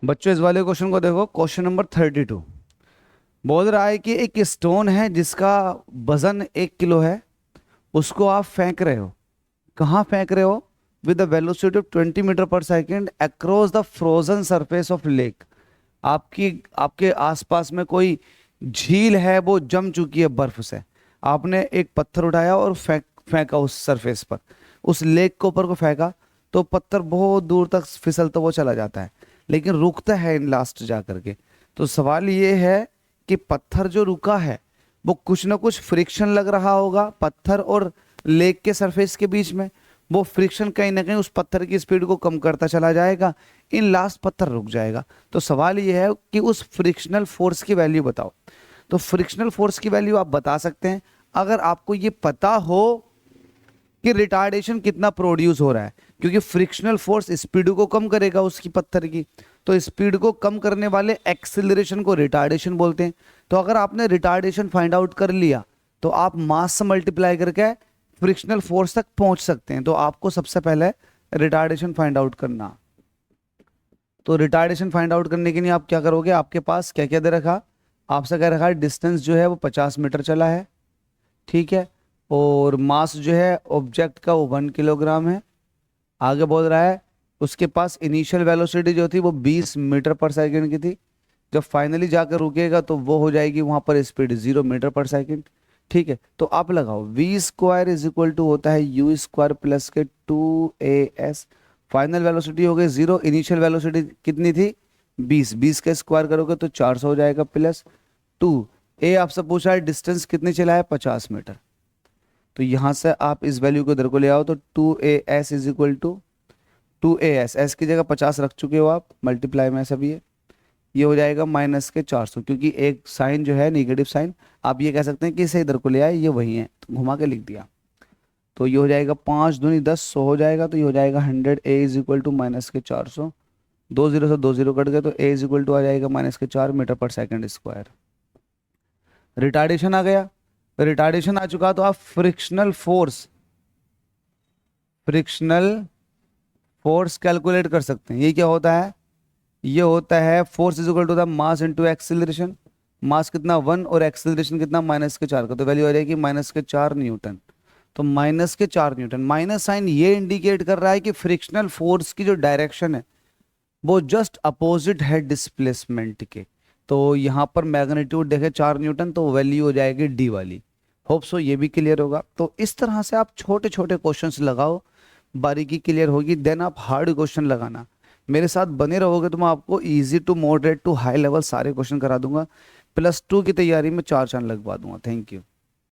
बच्चों इस वाले क्वेश्चन को देखो, क्वेश्चन नंबर 32। बोल रहा है कि एक स्टोन है जिसका वजन 1 किलो है, उसको आप फेंक रहे हो। कहाँ फेंक रहे हो? With the velocity of 20 metre per second across the frozen surface of lake. आपकी आपके आसपास में कोई झील है, वो जम चुकी है बर्फ से। आपने एक पत्थर उठाया और फेंका उस सरफेस पर, उस लेक के ऊपर को फेंका। तो पत्थर बहुत दूर तक फिसलता वो चला जाता है, लेकिन रुकता है इन लास्ट जा करके। तो सवाल ये है कि पत्थर जो रुका है वो कुछ ना कुछ फ्रिक्शन लग रहा होगा पत्थर और लेक के सरफेस के बीच में। वो फ्रिक्शन कहीं ना कहीं उस पत्थर की स्पीड को कम करता चला जाएगा, इन लास्ट पत्थर रुक जाएगा। तो सवाल ये है कि उस फ्रिक्शनल फोर्स की वैल्यू बताओ। तो फ्रिक्शनल फोर्स की वैल्यू आप बता सकते हैं अगर आपको ये पता हो कि रिटार्डेशन कितना प्रोड्यूस हो रहा है, क्योंकि फ्रिक्शनल फोर्स स्पीड को कम करेगा उसकी पत्थर की। तो स्पीड को कम करने वाले एक्सिलरेशन को रिटार्डेशन बोलते हैं। तो अगर आपने रिटार्डेशन फाइंड आउट कर लिया तो आप मास से मल्टीप्लाई करके फ्रिक्शनल फोर्स तक पहुंच सकते हैं। तो आपको सबसे पहले रिटार्डेशन फाइंड आउट करना। तो रिटार्डेशन फाइंड आउट करने के लिए आप क्या करोगे? आपके पास क्या क्या दे रखा? आपसे कह रखा है डिस्टेंस जो है वो 50 मीटर चला है, ठीक है। और मास जो है ऑब्जेक्ट का वो 1 किलोग्राम है। आगे बोल रहा है उसके पास इनिशियल वेलोसिटी जो थी वो 20 मीटर पर सेकेंड की थी। जब फाइनली जाकर रुकेगा तो वो हो जाएगी वहां पर स्पीड 0 मीटर पर सेकेंड, ठीक है। तो आप लगाओ v² इज इक्वल टू होता है u² प्लस के 2as। फाइनल वेलोसिटी हो गई 0, इनिशियल वेलोसिटी कितनी थी? 20, 20 का स्क्वायर करोगे तो 400 हो जाएगा प्लस 2। ए आपसे पूछा है डिस्टेंस कितनी चला है? 50 मीटर। तो यहां से आप इस वैल्यू को इधर को ले आओ तो 2as is equal to 2as, S की जगह 50 रख चुके हो आप, मल्टीप्लाई में सब ये हो जाएगा -400, क्योंकि एक साइन जो है नेगेटिव साइन, आप ये कह सकते हैं कि इसे इधर को ले आए, ये वही है तो घुमा के लिख दिया। तो ये हो जाएगा 5 दूनी 10, 100 हो जाएगा। तो ये हो जाएगा 100, ए इज इक्वल टू -400। 2 0 से 2 0 कट गए तो ए इज इक्वल टू आ जाएगा -4 metre per second square. Retardation आ गया। रिटार्डेशन आ चुका तो आप फ्रिक्शनल फोर्स कैलकुलेट कर सकते हैं। ये क्या होता है? ये होता है force is equal to the mass into acceleration. Mass कितना 1 और एक्सीलरेशन कितना -4 का, तो वैल्यू आ जाएगी -4 न्यूटन। तो -4 न्यूटन, माइनस साइन ये इंडिकेट कर रहा है कि फ्रिक्शनल फोर्स की जो डायरेक्शन है वो जस्ट अपोजिट है डिस्प्लेसमेंट के। तो यहाँ पर मैग्नीट्यूड देखे 4 न्यूटन तो वैल्यू हो जाएगी डी वाली। होप सो ये भी क्लियर होगा। तो इस तरह से आप छोटे छोटे क्वेश्चंस लगाओ, बारीकी क्लियर होगी, देन आप हार्ड क्वेश्चन लगाना। मेरे साथ बने रहोगे तो मैं आपको easy to moderate to high level सारे क्वेश्चन करा दूंगा। +2 की तैयारी में 4 चांद लगवा दूंगा। Thank you.